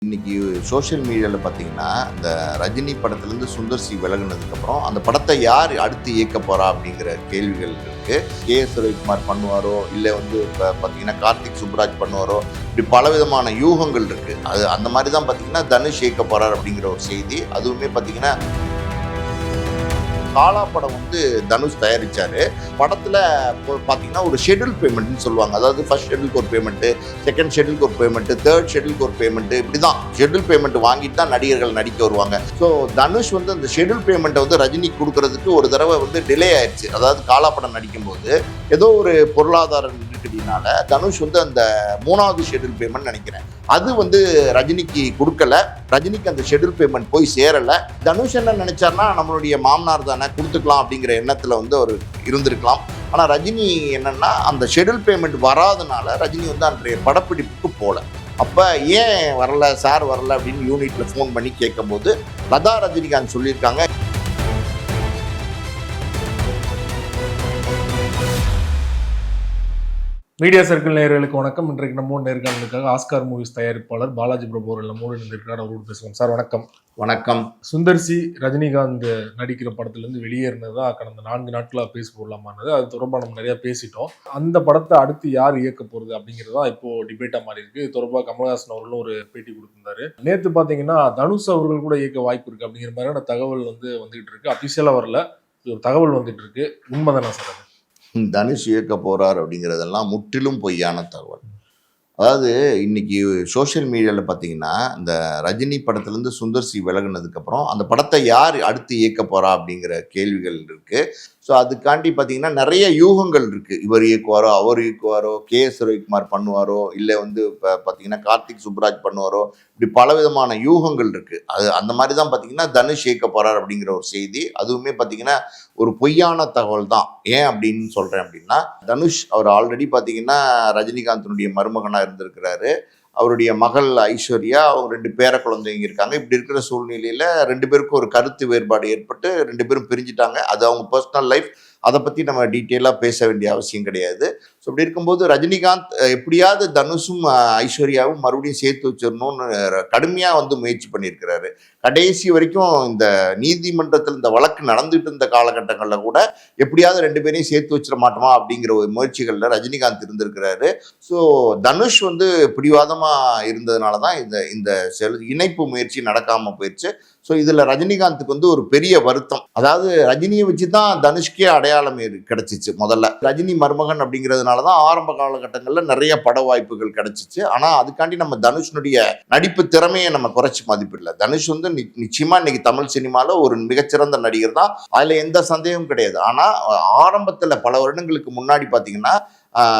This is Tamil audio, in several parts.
இன்னைக்கு சோஷியல் மீடியாவில் பார்த்தீங்கன்னா இந்த ரஜினி படத்துலேருந்து சுந்தர் சி விலகுனதுக்கப்புறம் அந்த படத்தை யார் அடுத்து இயக்க போகிறா அப்படிங்கிற கேள்விகள் இருக்குது. கே.எஸ். ரவிக்குமார் பண்ணுவாரோ இல்லை இப்போ பார்த்தீங்கன்னா கார்த்திக் சுப்ராஜ் பண்ணுவாரோ, இப்படி பலவிதமான யூகங்கள் இருக்குது. அது அந்த மாதிரி தான் பார்த்தீங்கன்னா தனுஷ் இயக்க போகிறார் அப்படிங்கிற ஒரு செய்தி. அதுவுமே பார்த்தீங்கன்னா காலா படம் தனுஷ் தயாரிச்சாரு. படத்துல பாத்தீங்கன்னா ஒரு ஷெட்யூல் பேமெண்ட்னு சொல்லுவாங்க. அதாவது ஃபர்ஸ்ட் ஷெட்யூலுக்கு ஒரு பேமெண்ட், செகண்ட் ஷெட்யூலுக்கு ஒரு பேமெண்ட், தேர்ட் ஷெட்யூலுக்கு ஒரு பேமெண்ட், இப்படிதான் ஷெட்யூல் பேமெண்ட் வாங்கிட்டு தான் நடிகர்கள் நடிக்க வருவாங்க. ஸோ தனுஷ் அந்த ஷெட்யூல் பேமெண்ட்டை ரஜினி கொடுக்கறதுக்கு ஒரு தடவை டிலே ஆயிடுச்சு. அதாவது காலா படம் நடிக்கும் போது ஏதோ ஒரு பொருளாதார நெருக்கடினால தனுஷ் அந்த 3வது ஷெட்யூல் பேமெண்ட் நினைக்கிறேன், அது ரஜினிக்கு கொடுக்கல. ரஜினிக்கு அந்த ஷெட்யூல் பேமெண்ட் போய் சேரல. தனுஷ் என்ன நினைச்சார்னா, நம்மளுடைய மாமனார் தானே கொடுத்துக்கலாம் அப்படிங்கிற எண்ணத்துல அவர் இருந்திருக்கலாம். ஆனா ரஜினி என்னன்னா, அந்த ஷெட்யூல் பேமெண்ட் வராதனால ரஜினி அன்றைய படப்பிடிப்புக்கு போல. அப்ப ஏன் வரல சார் வரல அப்படின்னு யூனிட்ல ஃபோன் பண்ணி கேட்கும் போது லதா ரஜினிகாந்த் சொல்லியிருக்காங்க, மீடியா சர்க்கிள் நேயர்களுக்கு வணக்கம். இன்றைக்கு நம்ம நேர்காணலுக்காக ஆஸ்கார் மூவிஸ் தயாரிப்பாளர் பாலாஜி பிரபு அவர்கள் நம்மோடு இருந்திருக்கிறார். அவரோடு பேசுவோம். சார் வணக்கம். வணக்கம். சுந்தர் சி ரஜினிகாந்த் நடிக்கிற படத்துலேருந்து வெளியேறினதா கடந்த 4 நாட்களாக பேச போடலாமானது, அது தொடர்பாக நம்ம நிறைய பேசிட்டோம். அந்த படத்தை அடுத்து யார் இயக்க போறது அப்படிங்கிறதா இப்போ டிபேட்டா மாறி இருக்கு. இது தொடர்பாக கமல்ஹாசன் அவர்களும் ஒரு பேட்டி கொடுத்திருந்தாரு. நேற்று பார்த்தீங்கன்னா தனுஷ் அவர்கள் கூட இயக்க வாய்ப்பு இருக்கு அப்படிங்கிற மாதிரியான தகவல் வந்துகிட்டு இருக்கு. அபிஷியலா வரல, ஒரு தகவல் வந்துட்டு இருக்கு. உண்மைதானா சார் அது? தனுஷ் இயக்க போறார் அப்படிங்கிறதெல்லாம் முற்றிலும் பொய்யான தகவல். அதாவது இன்னைக்கு சோஷியல் மீடியாவில் பார்த்தீங்கன்னா, இந்த ரஜினி படத்துலேருந்து சுந்தர் சி விலகுனதுக்கப்புறம் அந்த படத்தை யார் அடுத்து இயக்க போகிறா அப்படிங்கிற கேள்விகள் இருக்குது. ஸோ அதுக்காண்டி பார்த்தீங்கன்னா நிறைய யூகங்கள் இருக்குது. இவர் இயக்குவாரோ, அவர் இயக்குவாரோ, கே.எஸ். ரவிக்குமார் பண்ணுவாரோ, இல்லை இப்போ பார்த்தீங்கன்னா கார்த்திக் சுப்ராஜ் பண்ணுவாரோ, இப்படி பலவிதமான யூகங்கள் இருக்குது. அது அந்த மாதிரி தான் பார்த்தீங்கன்னா தனுஷ் இயக்க போகிறார் அப்படிங்கிற ஒரு செய்தி. அதுவுமே பார்த்தீங்கன்னா ஒரு பொய்யான தகவல் தான். ஏன் அப்படின்னு சொல்கிறேன் அப்படின்னா, தனுஷ் அவர் ஆல்ரெடி பார்த்தீங்கன்னா ரஜினிகாந்தினுடைய மருமகனாக இருந்திருக்கிறாரு. அவருடைய மகள் ஐஸ்வர்யா, அவங்க 2 பேர குழந்தைங்க இருக்காங்க. இப்படி இருக்கிற சூழ்நிலையில் 2 பேருக்கும் ஒரு கருத்து வேறுபாடு ஏற்பட்டு 2 பேரும் பிரிஞ்சுட்டாங்க. அது அவங்க பர்சனல் லைஃப். அதை பற்றி நம்ம டீட்டெயிலாக பேச வேண்டிய அவசியம் கிடையாது. ஸோ இப்படி இருக்கும்போது ரஜினிகாந்த் எப்படியாவது தனுஷும் ஐஸ்வர்யாவும் மறுபடியும் சேர்த்து வச்சிடணும்னு கடுமையாக முயற்சி பண்ணியிருக்கிறாரு. கடைசி வரைக்கும் இந்த நீதிமன்றத்தில் இந்த வழக்கு நடந்துட்டு இருந்த காலகட்டங்களில் கூட எப்படியாவது 2 பேரையும் சேர்த்து வச்சிட மாட்டோமா அப்படிங்கிற ஒரு முயற்சிகளில் ரஜினிகாந்த் இருந்திருக்கிறாரு. ஸோ தனுஷ் பிடிவாதமாக இருந்ததுனால தான் இந்த இணைப்பு முயற்சி நடக்காமல் போயிடுச்சு. ஸோ இதில் ரஜினிகாந்துக்கு ஒரு பெரிய வருத்தம். அதாவது ரஜினியை வச்சு தான் தனுஷ்கே அடையாளம் கிடைச்சிச்சு. முதல்ல ரஜினி மருமகன் அப்படிங்கிறதுனால தான் ஆரம்ப காலகட்டங்களில் நிறைய பட வாய்ப்புகள் கிடைச்சிச்சு. ஆனால் அதுக்காண்டி நம்ம தனுஷனுடைய நடிப்பு திறமையை நம்ம குறைச்சி மதிப்பிடல. தனுஷ் நிச்சயமா இன்னைக்கு தமிழ் சினிமாவில் ஒரு மிகச்சிறந்த நடிகர் தான், அதில் எந்த சந்தேகமும் கிடையாது. ஆனால் ஆரம்பத்தில் பல வருடங்களுக்கு முன்னாடி பார்த்தீங்கன்னா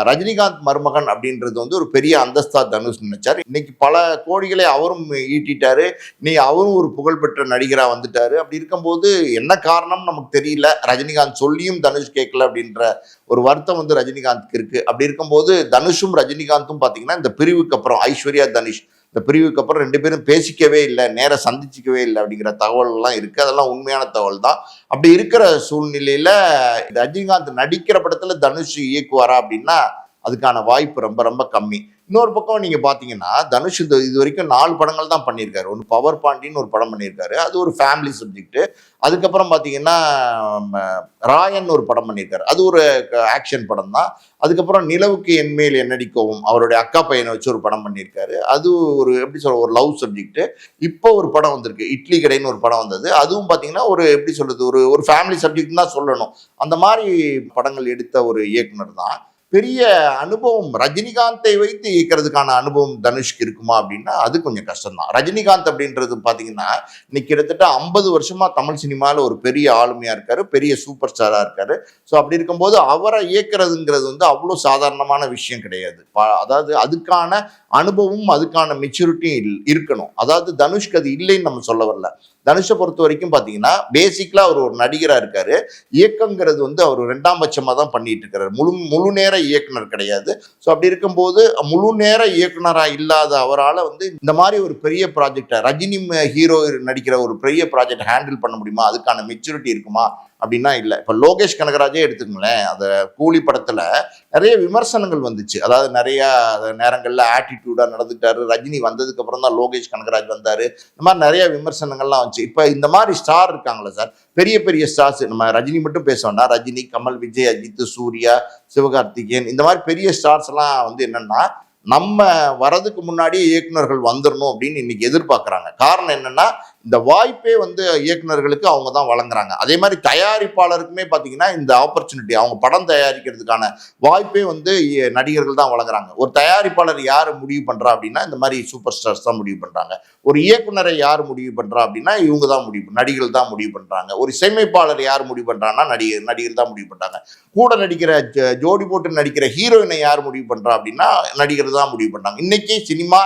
ரஜினிகாந்த் மருமகன் அப்படின்றது ஒரு பெரிய அந்தஸ்தா தனுஷ் நினைச்சார். இன்னைக்கு பல கோடிகளை அவரும் ஈட்டிட்டாரு. இன்னைக்கு அவரும் ஒரு புகழ்பெற்ற நடிகராக வந்துட்டாரு. அப்படி இருக்கும்போது என்ன காரணம் நமக்கு தெரியல. ரஜினிகாந்த் சொல்லியும் தனுஷ் கேட்கல அப்படின்ற ஒரு வருத்தம் ரஜினிகாந்துக்கு இருக்கு. அப்படி இருக்கும்போது தனுஷும் ரஜினிகாந்தும் பார்த்தீங்கன்னா இந்த பிரிவுக்கு அப்புறம் ஐஸ்வர்யா தனுஷ் இந்த பிரிவுக்கு அப்புறம் 2 பேரும் பேசிக்கவே இல்லை, நேரம் சந்திச்சிக்கவே இல்லை அப்படிங்கிற தகவல்லாம் இருக்கு. அதெல்லாம் உண்மையான தகவல் தான். அப்படி இருக்கிற சூழ்நிலையில ரஜினிகாந்த் நடிக்கிற படத்துல தனுஷ் இயக்குவாரா அப்படின்னா அதுக்கான வாய்ப்பு ரொம்ப ரொம்ப கம்மி. இன்னொரு பக்கம் நீங்க பாத்தீங்கன்னா தனுஷ் இது வரைக்கும் 4 படங்கள் தான் பண்ணியிருக்காரு. ஒன்று பவர் பாண்டின்னு ஒரு படம் பண்ணியிருக்காரு, அது ஒரு ஃபேமிலி சப்ஜெக்ட். அதுக்கப்புறம் பாத்தீங்கன்னா ராயன் ஒரு படம் பண்ணியிருக்காரு, அது ஒரு ஆக்ஷன் படம் தான். அதுக்கப்புறம் நிலவுக்கு என்மேல் என்னடி கோவம், அவருடைய அக்கா பையனை வச்சு ஒரு படம் பண்ணியிருக்காரு, அது ஒரு எப்படி சொல்ற ஒரு லவ் சப்ஜெக்ட். இப்போ ஒரு படம் வந்திருக்கு, இட்லி கடைன்னு ஒரு படம் வந்தது, அதுவும் பாத்தீங்கன்னா ஒரு எப்படி சொல்றது ஒரு ஃபேமிலி சப்ஜெக்ட் தான் சொல்லணும். அந்த மாதிரி படங்கள் எடுத்த ஒரு இயக்குனர் தான். பெரிய அனுபவம் ரஜினிகாந்தை வைத்து இயக்கிறதுக்கான அனுபவம் தனுஷ்க்கு இருக்குமா அப்படின்னா அது கொஞ்சம் கஷ்டம்தான். ரஜினிகாந்த் அப்படின்றது பார்த்தீங்கன்னா இன்னைக்கு கிட்டத்தட்ட 50 வருஷமா தமிழ் சினிமாவில் ஒரு பெரிய ஆளுமையா இருக்காரு, பெரிய சூப்பர் ஸ்டாரா இருக்காரு. ஸோ அப்படி இருக்கும்போது அவரை இயக்கிறதுங்கிறது அவ்வளோ சாதாரணமான விஷயம் கிடையாது. அதாவது அதுக்கான அனுபவம் அதுக்கான மெச்சூரிட்டியும் இருக்கணும். அதாவது தனுஷ்க்கு அது இல்லைன்னு நம்ம சொல்ல வரல. தனுஷை பொறுத்த வரைக்கும் பார்த்தீங்கன்னா பேசிக்கலா அவர் ஒரு நடிகராக இருக்காரு. இயக்கங்கிறது அவர் 2ஆம் பட்சமாக தான் பண்ணிட்டு இருக்காரு. முழு நேர இயக்குனர் கிடையாது. ஸோ அப்படி இருக்கும்போது முழு நேர இயக்குனராக இல்லாத அவரால் இந்த மாதிரி ஒரு பெரிய ப்ராஜெக்டை ரஜினி ஹீரோ நடிக்கிற ஒரு பெரிய ப்ராஜெக்ட் ஹேண்டில் பண்ண முடியுமா, அதுக்கான மெச்சூரிட்டி இருக்குமா அப்படின்னா இல்லை. இப்போ லோகேஷ் கனகராஜே எடுத்துக்கங்களேன், அந்த கூலி படத்துல நிறைய விமர்சனங்கள் வந்துச்சு. அதாவது நிறைய நேரங்கள்ல ஆட்டிடியூடா நடந்துட்டாரு. ரஜினி வந்ததுக்கு அப்புறம் தான் லோகேஷ் கனகராஜ் வந்தாரு. இந்த மாதிரி நிறைய விமர்சனங்கள்லாம் வந்துச்சு. இப்போ இந்த மாதிரி ஸ்டார் இருக்காங்களே சார், பெரிய பெரிய ஸ்டார்ஸ், நம்ம ரஜினி மட்டும் பேச வேண்டாம், ரஜினி, கமல், விஜய், அஜித், சூர்யா, சிவகார்த்திகேயன், இந்த மாதிரி பெரிய ஸ்டார்ஸ் எல்லாம் வந்து என்னன்னா நம்ம வரதுக்கு முன்னாடியே இயக்குனர்கள் வந்துடணும் அப்படின்னு இன்னைக்கு எதிர்பார்க்குறாங்க. காரணம் என்னன்னா இந்த வாய்ப்பே வந்து இயக்குனர்களுக்கு அவங்க தான் வழங்குறாங்க. அதே மாதிரி தயாரிப்பாளருக்குமே பார்த்தீங்கன்னா இந்த ஆப்பர்ச்சுனிட்டி, அவங்க படம் தயாரிக்கிறதுக்கான வாய்ப்பே வந்து நடிகர்கள் தான் வழங்குறாங்க. ஒரு தயாரிப்பாளர் யார் முடிவு பண்றா அப்படின்னா இந்த மாதிரி சூப்பர் ஸ்டார்ஸ் தான் முடிவு பண்றாங்க. ஒரு இயக்குனரை யார் முடிவு பண்றா அப்படின்னா இவங்க தான் நடிகர்கள் தான் முடிவு பண்றாங்க. ஒரு இசையமைப்பாளர் யார் முடிவு பண்றாங்கன்னா நடிகர் தான் முடிவு பண்றாங்க. கூட நடிக்கிற ஜோடி போட்டு நடிக்கிற ஹீரோயினை யார் முடிவு பண்றா அப்படின்னா நடிகர் தான் முடிவு பண்றாங்க. இன்னைக்கு சினிமா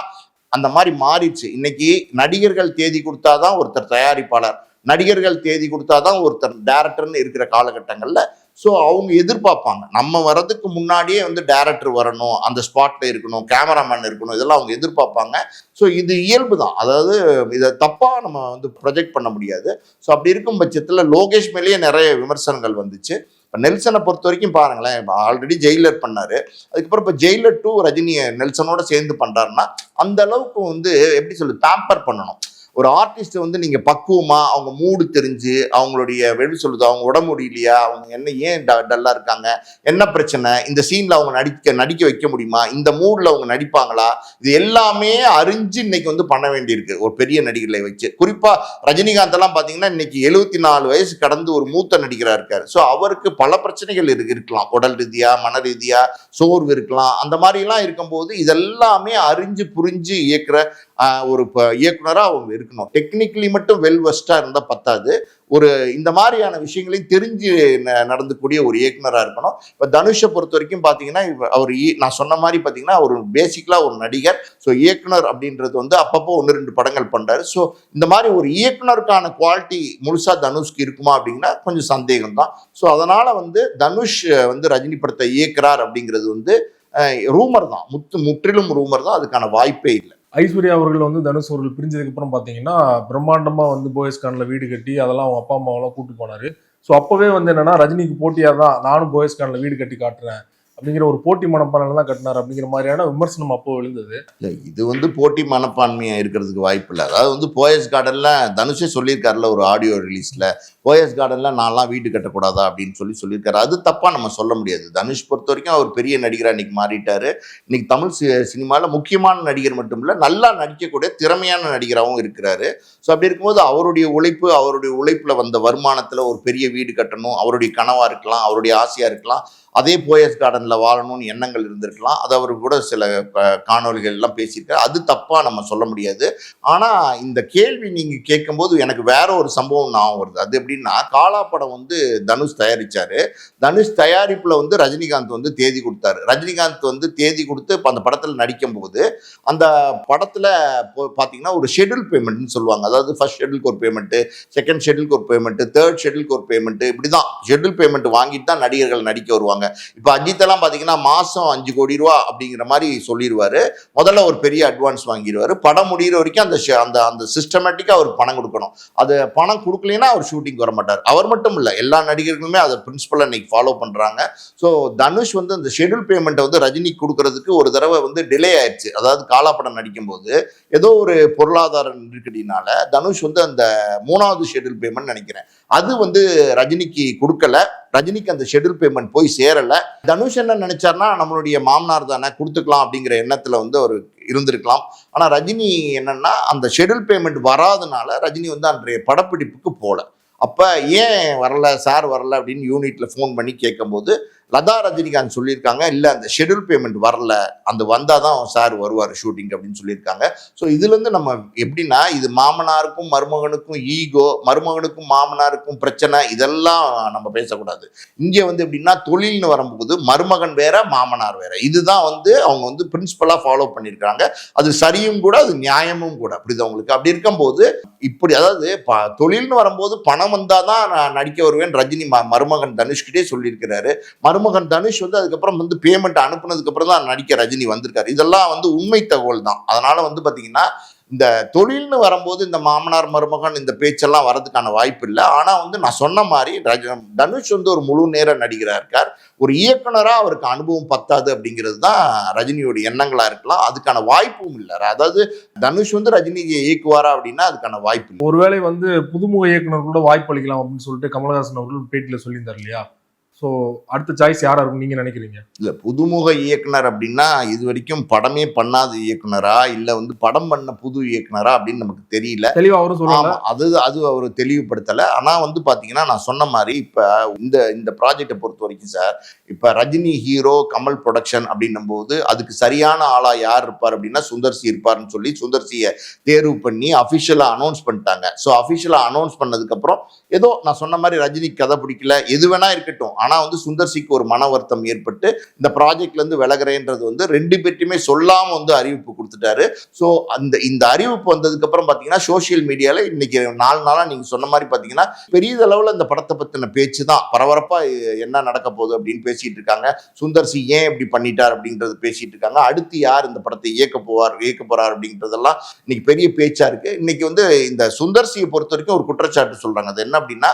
அந்த மாதிரி மாறிடுச்சு. இன்னைக்கு நடிகர்கள் தேதி கொடுத்தாதான் ஒருத்தர் தயாரிப்பாளர், நடிகர்கள் தேதி கொடுத்தாதான் ஒருத்தர் டைரக்டர்னு இருக்கிற காலகட்டங்கள்ல ஸோ அவங்க எதிர்பார்ப்பாங்க நம்ம வர்றதுக்கு முன்னாடியே வந்து டைரக்டர் வரணும், அந்த ஸ்பாட்ல இருக்கணும், கேமராமேன் இருக்கணும், இதெல்லாம் அவங்க எதிர்பார்ப்பாங்க. ஸோ இது இயல்பு தான். அதாவது இதை தப்பா நம்ம வந்து ப்ரொஜெக்ட் பண்ண முடியாது. ஸோ அப்படி இருக்கும் பட்சத்தில் லோகேஷ் மேலேயே நிறைய விமர்சனங்கள் வந்துச்சு. இப்போ நெல்சனை பொறுத்த வரைக்கும் பாருங்களேன், இப்போ ஆல்ரெடி ஜெயிலர் பண்ணாரு, அதுக்கப்புறம் இப்போ ஜெயிலர் 2 ரஜினியை நெல்சனோட சேர்ந்து பண்றாருன்னா அந்த அளவுக்கு வந்து எப்படி சொல்லுது, பேம்பர் பண்ணணும். ஒரு ஆர்டிஸ்ட் வந்து நீங்க பக்குவமா அவங்க மூடு தெரிஞ்சு அவங்களுடைய எப்படி சொல்லுது, அவங்க உடம்பு முடியலையா, அவங்க என்ன ஏன் டல்லா இருக்காங்க, என்ன பிரச்சனை, இந்த சீன்ல அவங்க நடிக்க வைக்க முடியுமா, இந்த மூட்ல அவங்க நடிப்பாங்களா, இது எல்லாமே அறிஞ்சு இன்னைக்கு வந்து பண்ண வேண்டியிருக்கு ஒரு பெரிய நடிகர்களை வச்சு. குறிப்பா ரஜினிகாந்த் எல்லாம் பாத்தீங்கன்னா இன்னைக்கு 74 வயசு கடந்து ஒரு மூத்த நடிகரா இருக்காரு. ஸோ அவருக்கு பல பிரச்சனைகள் இருக்கலாம், உடல் ரீதியா, மன ரீதியா, சோர்வு இருக்கலாம். அந்த மாதிரி எல்லாம் இருக்கும்போது இதெல்லாமே அறிஞ்சு புரிஞ்சு இயக்குற ஒரு இயக்குனரா அவங்க இருக்கணும். டெக்னிக்கலி மட்டும் வெல் வெஸ்டா இருந்தா பத்தாது, ஒரு இந்த மாதிரியான விஷயங்களையும் தெரிஞ்சு நடந்துக்கூடிய ஒரு இயக்குனரா இருக்கணும். இப்போ தனுஷை பொறுத்த வரைக்கும் பார்த்தீங்கன்னா அவர் நான் சொன்ன மாதிரி பார்த்தீங்கன்னா ஒரு பேசிக்கலா ஒரு நடிகர். ஸோ இயக்குனர் அப்படின்றது வந்து அப்பப்போ 1-2 படங்கள் பண்றாரு. ஸோ இந்த மாதிரி ஒரு இயக்குனருக்கான குவாலிட்டி முழுசா தனுஷ்க்கு இருக்குமா அப்படின்னா கொஞ்சம் சந்தேகம் தான். ஸோ அதனால வந்து தனுஷ் வந்து ரஜினி படத்தை இயக்குறார் அப்படிங்கிறது வந்து ரூமர் தான், முற்றிலும் ரூமர் தான், அதுக்கான வாய்ப்பே இல்லை. ஐஸ்வர்யா அவர்கள் வந்து தனுஷ் அவர்கள் பிரிஞ்சதுக்கு அப்புறம் பாத்தீங்கன்னா பிரம்மாண்டமா வந்து போயஸ்கான்ல வீடு கட்டி அதெல்லாம் அவங்க அப்பா அம்மாவெல்லாம் கூட்டு போனாரு. ஸோ அப்பவே வந்து என்னன்னா ரஜினிக்கு போட்டியா தான் நானும் போயஸ்கான்ல வீடு கட்டி காட்டுறேன் அப்படிங்கிற ஒரு போட்டி மனப்பான்மை தான் கட்டினார் அப்படிங்கிற மாதிரியான விமர்சனம் அப்போ எழுந்தது. இல்லை, இது வந்து போட்டி மனப்பான்மையா இருக்கிறதுக்கு வாய்ப்பு இல்லை. அதாவது வந்து போயஸ் கார்டன்ல தனுஷே சொல்லியிருக்காருல ஒரு ஆடியோ ரிலீஸ்ல, போயஸ் கார்டன்ல நான்லாம் வீடு கட்டக்கூடாதா அப்படின்னு சொல்லியிருக்காரு. அது தப்பா நம்ம சொல்ல முடியாது. தனுஷ் பொறுத்த வரைக்கும் அவர் பெரிய நடிகராக இன்னைக்கு மாறிட்டாரு. இன்னைக்கு தமிழ் சினிமாவில் முக்கியமான நடிகர் மட்டும் இல்லை, நல்லா நடிக்கக்கூடிய திறமையான நடிகராகவும் இருக்கிறாரு. ஸோ அப்படி இருக்கும்போது அவருடைய உழைப்புல வந்த வருமானத்துல ஒரு பெரிய வீடு கட்டணும் அவருடைய கனவா இருக்கலாம், அவருடைய ஆசையா இருக்கலாம். அதே போயஸ் கார்டன்ல வாழணும்னு எண்ணங்கள் இருந்திருக்கலாம். அது அவரு கூட சில காணொலிகள் எல்லாம் பேசியிருக்காரு. அது தப்பா நம்ம சொல்ல முடியாது. ஆனா இந்த கேள்வி நீங்க கேட்கும்போது எனக்கு வேற ஒரு சம்பவம் ஞாபகம் வருது. அது எப்படின்னா, காலா படம் வந்து தனுஷ் தயாரிச்சாரு. தனுஷ் தயாரிப்புல வந்து ரஜினிகாந்த் வந்து தேதி கொடுத்தாரு. ரஜினிகாந்த் வந்து தேதி கொடுத்து அந்த படத்துல நடிக்கும் போது அந்த படத்துல பாத்தீங்கன்னா ஒரு ஷெட்யூல் பேமெண்ட்னு சொல்லுவாங்க. அதாவது ஃபர்ஸ்ட் ஷெட்யூலுக்கு ஒரு பேமெண்ட், செகண்ட் ஷெட்யூலுக்கு ஒரு பேமெண்ட், தேர்ட் ஷெட்யூலுக்கு ஒரு பேமெண்ட், இப்படிதான் ஷெட்யூல் பேமெண்ட் வாங்கிட்டு தான் நடிகர்கள் நடிக்க வருவாங்க. இப்ப அஜித் எல்லாம் பாத்தீங்கன்னா மாசம் 5 கோடி ரூபாய் அப்படிங்கிற மாதிரி சொல்லிடுவாரு. முதல்ல ஒரு பெரிய அட்வான்ஸ் வாங்கிடுவாரு. படம் முடிகிற வரைக்கும் அந்த சிஸ்டமேட்டிக்கா அவர் பணம் கொடுக்கணும். அது பணம் கொடுக்கலன்னா அவர் ஷூட்டிங் வர மாட்டார். அவர் மட்டும் இல்ல, எல்லா நடிகர்களுமே அதை பிரின்சிபலா இன்னைக்கு ஃபாலோ பண்றாங்க. ஸோ தனுஷ் வந்து அந்த ஷெட்யூல் பேமெண்ட்டை வந்து ரஜினி கொடுக்கறதுக்கு ஒரு தடவை வந்து டிலே ஆயிடுச்சு. அதாவது காலா படம் நடிக்கும் போது ஏதோ ஒரு பொருளாதார நெருக்கடினால தனுஷ் வந்து அந்த 3வது ஷெட்யூல் பேமெண்ட் நினைக்கிறேன் அது வந்து ரஜினிக்கு கொடுக்கல. ரஜினிக்கு அந்த ஷெட்யூல் பேமெண்ட் போய் சேரல. தனுஷ் என்ன நினைச்சார்னா நம்மளுடைய மாமனார் தானே கொடுத்துக்கலாம் அப்படிங்கிற எண்ணத்துல வந்து அவர் இருந்திருக்கலாம். ஆனா ரஜினி என்னன்னா அந்த ஷெட்யூல் பேமெண்ட் வராதனால ரஜினி வந்து அன்றைய படப்பிடிப்புக்கு போல. அப்ப ஏன் வரல சார் வரல அப்படின்னு யூனிட்ல ஃபோன் பண்ணி கேட்கும்போது லதா ரஜினிகாந்த் சொல்லியிருக்காங்க, இல்லை அந்த ஷெட்யூல் பேமெண்ட் வரல, அந்த வந்தாதான் சார் வருவார் ஷூட்டிங் அப்படின்னு சொல்லியிருக்காங்க. ஸோ இதுலேருந்து நம்ம எப்படின்னா இது மாமனாருக்கும் மருமகனுக்கும் ஈகோ, மருமகனுக்கும் மாமனாருக்கும் பிரச்சனை, இதெல்லாம் நம்ம பேசக்கூடாது. இங்கே வந்து எப்படின்னா தொழில்னு வரும்போது மருமகன் வேற மாமனார் வேற, இதுதான் வந்து அவங்க வந்து பிரின்சிபலாக ஃபாலோ பண்ணியிருக்காங்க. அது சரியும் கூட, அது நியாயமும் கூட. அப்படிதான் அவங்களுக்கு. அப்படி இருக்கும்போது இப்படி அதாவது தொழில்னு வரும்போது பணம் வந்தாதான் நான் நடிக்க வருவேன் ரஜினி மருமகன் தனுஷ்கிட்டே சொல்லியிருக்கிறாரு. மருமகன் தனுஷ் வந்து அதுக்கப்புறம் வந்து பேமெண்ட் அனுப்புனதுக்கு அப்புறம் தான் நடிக்க ரஜினி வந்திருக்காரு. இதெல்லாம் வந்து உண்மை தகவல் தான். அதனால வந்து பாத்தீங்கன்னா இந்த தொழில்னு வரும்போது இந்த மாமனார் மருமகன் இந்த பேச்செல்லாம் வரதுக்கான வாய்ப்பு இல்லை. ஆனா வந்து நான் சொன்ன மாதிரி தனுஷ் வந்து ஒரு முழு நேர நடிகரா இருக்கார். ஒரு இயக்குனரா அவருக்கு அனுபவம் பத்தாது அப்படிங்கிறது தான் ரஜினியோட எண்ணங்களா இருக்கலாம். அதுக்கான வாய்ப்பும் இல்லை. அதாவது தனுஷ் வந்து ரஜினியை இயக்குவாரா அப்படின்னா அதுக்கான வாய்ப்பு இல்லை. ஒருவேளை வந்து புதுமுக இயக்குனர் கூட வாய்ப்பு அளிக்கலாம் அப்படின்னு சொல்லிட்டு கமலஹாசன் அவர்கள் பேட்டியில சொல்லியிருந்தார் இல்லையா? ஸோ அடுத்த சாய்ஸ் யாரா இருக்கும் நீங்க நினைக்கிறீங்க? இல்ல புதுமுக இயக்குனர் அப்படின்னா இது வரைக்கும் படமே பண்ணாத இயக்குனரா இல்ல வந்து படம் பண்ண புது இயக்குனரா அப்படின்னு நமக்கு தெரியல. தெளிவா அவரும் சொல்லுவாங்க. ஆமா, அது அவர் தெளிவுபடுத்தல. ஆனா வந்து பாத்தீங்கன்னா நான் சொன்ன மாதிரி இப்ப இந்த ப்ராஜெக்டை பொறுத்த வரைக்கும் சார், இப்ப ரஜினி ஹீரோ கமல் ப்ரொடக்ஷன் அப்படின்னும் போது அதுக்கு சரியான ஆளா யார் இருப்பார் அப்படின்னா சுந்தர்சி இருப்பார்னு சொல்லி சுந்தர்சியை தேர்வு பண்ணி அபிஷியலா அனௌன்ஸ் பண்ணிட்டாங்க. ஸோ அபிஷியலா அனௌன்ஸ் பண்ணதுக்கு அப்புறம் ஏதோ நான் சொன்ன மாதிரி ரஜினிக்கு கதை பிடிக்கல, எது வேணா இருக்கட்டும், ஆனா வந்து சுந்தர்சிக்கு ஒரு மன வருத்தம் ஏற்பட்டு இந்த ப்ராஜெக்ட்ல இருந்து விலகுறேன்றது வந்து ரெண்டு பேர்ட்டுமே சொல்லாம வந்து அறிவிப்பு கொடுத்துட்டாரு. ஸோ இந்த அறிவிப்பு வந்ததுக்கு அப்புறம் பாத்தீங்கன்னா சோசியல் மீடியால இன்னைக்கு 4 நாளா நீங்க சொன்ன மாதிரி பாத்தீங்கன்னா பெரிய அளவுல இந்த படத்தை பத்தின பேச்சு தான் பரபரப்பா என்ன நடக்க போகுது அப்படின்னு பேசிட்டு இருக்காங்க. சுந்தர்சி ஏன் இப்படி பண்ணிட்டார் அப்படின்றது பேசிட்டு இருக்காங்க. அடுத்து யார் இந்த படத்தை இயக்க போறார் அப்படின்றதெல்லாம் இன்னைக்கு பெரிய பேச்சா இருக்கு. இன்னைக்கு வந்து இந்த சுந்தர்சியை பொறுத்த வரைக்கும் ஒரு குற்றச்சாட்டு சொல்றாங்க. அது என்ன அப்படின்னா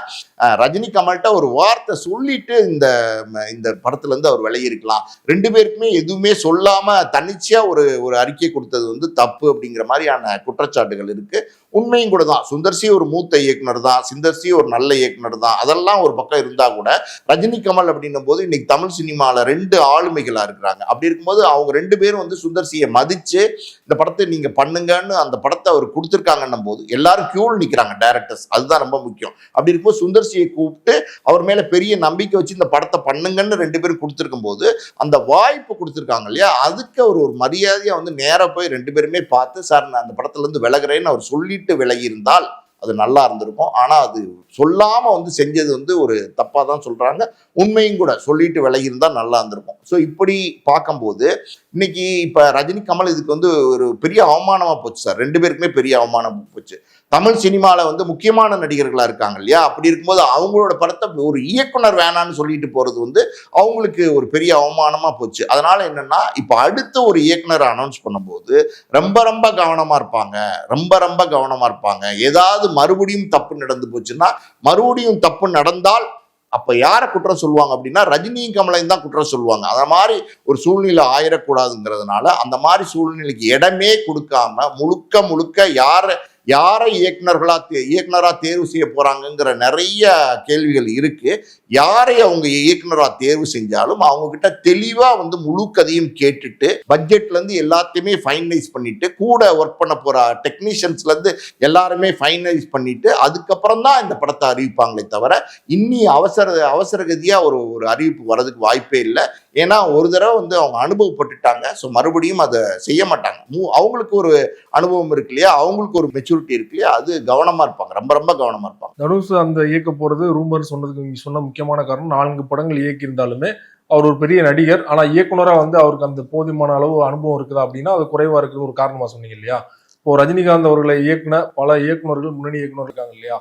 ரஜினி கமல்கிட்ட ஒரு வார்த்தை சொல்லிட்டு இந்த படத்துல இருந்து அவர் விலகி இருக்கலாம். ரெண்டு பேருக்குமே எதுவுமே சொல்லாம தன்னிச்சையா ஒரு அறிக்கை கொடுத்தது வந்து தப்பு அப்படிங்கிற மாதிரியான குற்றச்சாட்டுகள் இருக்கு. உண்மையும் கூட தான். சுந்தர்சி ஒரு மூத்த இயக்குனர் தான், சுந்தர்சி ஒரு நல்ல இயக்குனர் தான். அதெல்லாம் ஒரு பக்கம் இருந்தா கூட ரஜினி கமல் அப்படின்னும் போது இன்னைக்கு தமிழ் சினிமால 2 ஆளுமைகளா இருக்கிறாங்க. அப்படி இருக்கும்போது அவங்க 2 பேரும் வந்து சுந்தர்சியை மதிச்சு இந்த படத்தை நீங்க பண்ணுங்கன்னு அந்த படத்தை அவர் கொடுத்துருக்காங்கன்னும் போது எல்லாரும் கியூல் நிக்கிறாங்க டைரக்டர்ஸ். அதுதான் ரொம்ப முக்கியம். அப்படி இருக்கும்போது சுந்தர்சியை கூப்பிட்டு அவர் மேல பெரிய நம்பிக்கை வச்சு இந்த படத்தை பண்ணுங்கன்னு 2 பேரும் கொடுத்துருக்கும் போது அந்த வாய்ப்பு கொடுத்துருக்காங்க இல்லையா, அதுக்கு அவர் ஒரு மரியாதையா வந்து நேரா போய் 2 பேருமே பார்த்து சார் நான் அந்த படத்துல இருந்து விலகுறேன்னு அவர் சொல்லிட்டு விலகி இருந்தால் அது நல்லா இருந்திருக்கும். ஆனா அது சொல்லாம வந்து செஞ்சது வந்து ஒரு தப்பா தான் சொல்றாங்க. உண்மையும் கூட. சொல்லிட்டு விலகி இருந்தா நல்லா இருந்திருக்கும். ஸோ இப்படி பார்க்கும்போது இன்னைக்கு இப்ப ரஜினி கமல் இதுக்கு வந்து ஒரு பெரிய அவமானமா போச்சு சார். 2 பேருக்குமே பெரிய அவமானமா போச்சு. தமிழ் சினிமால வந்து முக்கியமான நடிகர்களா இருக்காங்க இல்லையா, அப்படி இருக்கும்போது அவங்களோட படத்தை ஒரு இயக்குனர் வேணான்னு சொல்லிட்டு போறது வந்து அவங்களுக்கு ஒரு பெரிய அவமானமா போச்சு. அதனால என்னன்னா இப்ப அடுத்த ஒரு இயக்குனர் அனௌன்ஸ் பண்ணும்போது ரொம்ப கவனமா இருப்பாங்க. ரொம்ப கவனமா இருப்பாங்க. ஏதாவது மறுபடியும் தப்பு நடந்து போச்சுன்னா, மறுபடியும் தப்பு நடந்தால் அப்ப யாரை குற்றம் சொல்லுவாங்க அப்படின்னா ரஜினியும் கமலையும் தான் குற்றம் சொல்லுவாங்க. அந்த மாதிரி ஒரு சூழ்நிலை ஆயிடக்கூடாதுங்கிறதுனால அந்த மாதிரி சூழ்நிலைக்கு இடமே கொடுக்காம முழுக்க யாரை இயக்குனரா தேர்வு செய்ய போறாங்கிற நிறைய கேள்விகள் இருக்கு. யாரை அவங்க இயக்குனரா தேர்வு செஞ்சாலும் அவங்க கிட்ட தெளிவா வந்து முழு கதையும் கேட்டுட்டு பட்ஜெட்ல இருந்து எல்லாத்தையுமே ஃபைனலைஸ் பண்ணிட்டு கூட ஒர்க் பண்ண போற டெக்னீஷியன்ஸ்ல இருந்து எல்லாருமே ஃபைனலைஸ் பண்ணிட்டு அதுக்கப்புறம் தான் இந்த படத்தை அறிவிப்பாங்களே தவிர இன்னி அவசரகதியா ஒரு அறிவிப்பு வர்றதுக்கு வாய்ப்பே இல்லை. ஏன்னா ஒரு தடவை வந்து அவங்க அனுபவப்பட்டுட்டாங்க. ஸோ மறுபடியும் அதை செய்ய மாட்டாங்க. அவங்களுக்கு ஒரு அனுபவம் இருக்கு இல்லையா, அவங்களுக்கு ஒரு மெச்சூரிட்டி இருக்கு இல்லையா, அது கவனமா இருப்பாங்க. ரொம்ப கவனமா இருப்பாங்க. தனுஷ் அந்த இயக்க போறது ரூமர் சொன்னதுக்கு நீங்க சொன்ன முக்கியமான காரணம் 4 படங்கள் இயக்கி இருந்தாலுமே அவர் ஒரு பெரிய நடிகர். ஆனா இயக்குனரா வந்து அவருக்கு அந்த போதுமான அளவு அனுபவம் இருக்குதா அப்படின்னா அது குறைவா இருக்கு ஒரு காரணமா சொன்னீங்க இல்லையா. இப்போ ரஜினிகாந்த் அவர்களை இயக்குன பல இயக்குனர்கள் முன்னணி இயக்குனர் இருக்காங்க இல்லையா.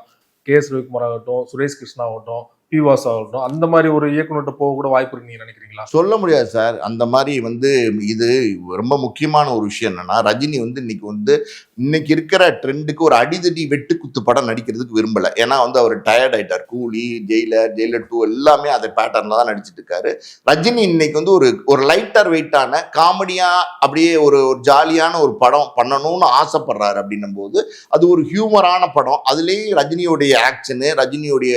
KS ரவிக்குமார் ஆகட்டும், சுரேஷ் கிருஷ்ணா ஆகட்டும், பிவாஸ் ஆகட்டும், அந்த மாதிரி ஒரு இயக்குனர்கிட்ட போக கூட வாய்ப்பு இருக்கு நீங்க நினைக்கிறீங்களா? சொல்ல முடியாது சார். அந்த மாதிரி வந்து இது ரொம்ப முக்கியமான ஒரு விஷயம் என்னன்னா ரஜினி வந்து இன்னைக்கு இருக்கிற ட்ரெண்டுக்கு ஒரு அடிதடி வெட்டு குத்து படம் நடிக்கிறதுக்கு விரும்பல. ஏன்னா வந்து அவர் டயர்ட் ஆயிட்டார். கூலி, ஜெயிலர் 2 எல்லாமே அதை பேட்டர்ன்ல தான் நடிச்சிட்டு இருக்காரு. ரஜினி இன்னைக்கு வந்து ஒரு லைட்டர் வெயிட்டான காமெடியா அப்படியே ஒரு ஜாலியான ஒரு படம் பண்ணணும்னு ஆசைப்படுறாரு. அப்படின்னும் போது அது ஒரு ஹியூமரான படம். அதுலேயே ரஜினியோடைய ஆக்ஷனு, ரஜினியோடைய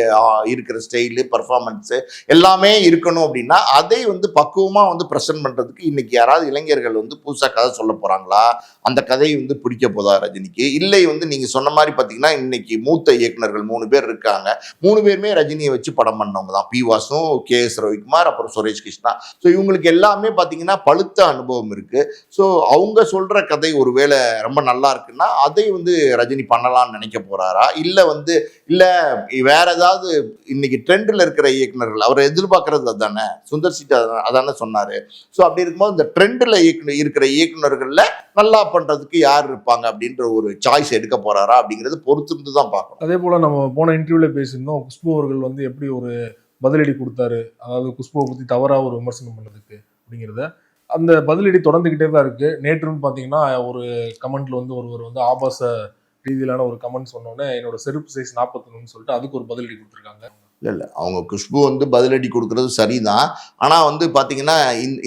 இருக்கிற ஸ்டைலு, பர்ஃபார்மன்ஸ் எல்லாமே இருக்கணும் அப்படின்னா அதை வந்து பக்குவமா வந்து பிரசன்ட் பண்றதுக்கு இன்னைக்கு யாராவது இளைஞர்கள் வந்து புதுசா கதை சொல்ல போறாங்களா, அந்த கதையை வந்து பிடிக்க போதா ரஜினிக்கு? இல்லை வந்து நீங்க சொன்ன மாதிரி பாத்தீங்கன்னா இன்னைக்கு மூத்த இயக்குனர்கள் 3 பேர் இருக்காங்க. 3 பேருமே ரஜினியை வச்சு படம் பண்ணவங்க தான். பிவாசும், KS ரவிக்குமார், அப்புறம் சுரேஷ் கிருஷ்ணா. ஸோ இவங்களுக்கு எல்லாமே பாத்தீங்கன்னா பழுத்த அனுபவம் இருக்கு. ஸோ அவங்க சொல்ற கதை ஒருவேளை ரொம்ப நல்லா இருக்குன்னா அதை வந்து ரஜினி பண்ணலாம்னு நினைக்க போறாரா, இல்ல வேற ஏதாவது இன்னைக்கு ட்ரெண்ட்ல இருக்கிற இயக்குனர்கள் அவர் எதிர்பார்க்கறது அதானே, சுந்தர்சி அதானே சொன்னாரு. ஸோ அப்படி இருக்கும்போது இந்த ட்ரெண்ட்ல இருக்கிற இயக்குனர்கள்ல நல்லா பண்றதுக்கு யார் இருப்பாங்க அப்படின்ற ஒரு சாய்ஸ் எடுக்க போறாரா அப்படிங்கிறது பொறுத்திருந்து தான் பார்க்கணும். அதே போல நம்ம போன இன்டர்வியூல பேசியிருந்தோம் குஷ்பு அவர்கள் வந்து எப்படி ஒரு பதிலடி கொடுத்தாரு, அதாவது குஷ்புவை பத்தி தவறா ஒரு விமர்சனம் பண்ணதுக்கு அப்படிங்கிறத. அந்த பதிலடி தொடர்ந்துகிட்டே தான் இருக்கு. நேற்றுன்னு பாத்தீங்கன்னா ஒரு கமெண்ட்ல வந்து ஒருவர் வந்து ஆபாச ரீதியிலான ஒரு கமெண்ட் சொன்னோன்னே என்னோட செருப்பு சைஸ் 43 சொல்லிட்டு அதுக்கு ஒரு பதிலடி கொடுத்துருக்காங்க. இல்ல அவங்க குஷ்பு வந்து பதிலடி கொடுக்கறது சரிதான். ஆனா வந்து பாத்தீங்கன்னா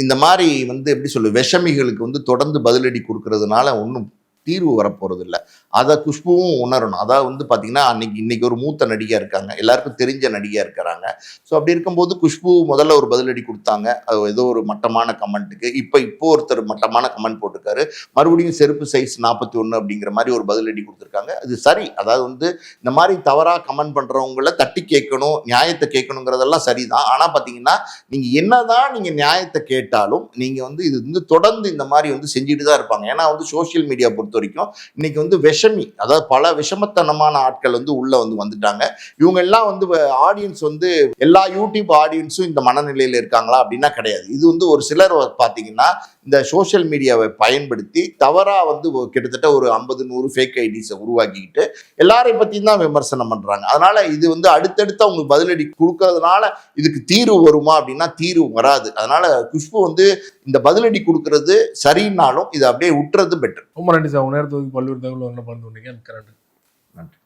இந்த மாதிரி வந்து எப்படி சொல்லு விஷமிகளுக்கு வந்து தொடர்ந்து பதிலடி கொடுக்கறதுனால ஒன்றும் தீர்வு வரப்போறது இல்லை. அதை குஷ்புவும் உணரணும். அதாவது வந்து பாத்தீங்கன்னா இன்னைக்கு ஒரு மூத்த நடிகா இருக்காங்க, எல்லாருக்கும் தெரிஞ்ச நடிகா இருக்கிறாங்க. ஸோ அப்படி இருக்கும்போது குஷ்பு முதல்ல ஒரு பதிலடி கொடுத்தாங்க, அது ஏதோ ஒரு மட்டமான கமெண்ட்டுக்கு. இப்போ ஒருத்தர் மட்டமான கமெண்ட் போட்டிருக்காரு, மறுபடியும் செருப்பு சைஸ் 41 அப்படிங்கிற மாதிரி ஒரு பதிலடி கொடுத்துருக்காங்க. அது சரி. அதாவது வந்து இந்த மாதிரி தவறா கமெண்ட் பண்றவங்கள தட்டி கேட்கணும், நியாயத்தை கேட்கணுங்கிறதெல்லாம் சரிதான். ஆனா பாத்தீங்கன்னா நீங்க என்னதான் நீங்க நியாயத்தை கேட்டாலும் நீங்க வந்து இது வந்து தொடர்ந்து இந்த மாதிரி வந்து செஞ்சுட்டு தான் இருப்பாங்க. ஏன்னா வந்து சோசியல் மீடியா பொறுத்த வரைக்கும் இன்னைக்கு வந்து விஷமி, அதாவது பல விஷமத்தனமான ஆட்கள் வந்து உள்ள வந்துட்டாங்க. இவங்க எல்லாம் வந்து ஆடியன்ஸ் வந்து எல்லா யூடியூப் ஆடியன்ஸும் இந்த மனநிலையில இருக்காங்களா அப்படின்னா கிடையாது. இது வந்து ஒரு சிலர் பாத்தீங்கன்னா இந்த சோசியல் மீடியாவை பயன்படுத்தி தவறா வந்து கிட்டத்தட்ட ஒரு 50-100 ஃபேக் ஐடிஸை உருவாக்கிக்கிட்டு எல்லாரையும் பத்தி தான் விமர்சனம் பண்றாங்க. அதனால இது வந்து அடுத்தடுத்து அவங்க பதிலடி கொடுக்கறதுனால இதுக்கு தீர்வு வருமா அப்படின்னா தீர்வு வராது. அதனால குஷ்பு வந்து இந்த பதிலடி கொடுக்கறது சரின்னாலும் இதை அப்படியே விட்டுறது பெட்டர். ரொம்ப நன்றி சார். உங்க நேரத்துக்கு பல்வேறு தகவல் என்ன பண்ணி நன்றி.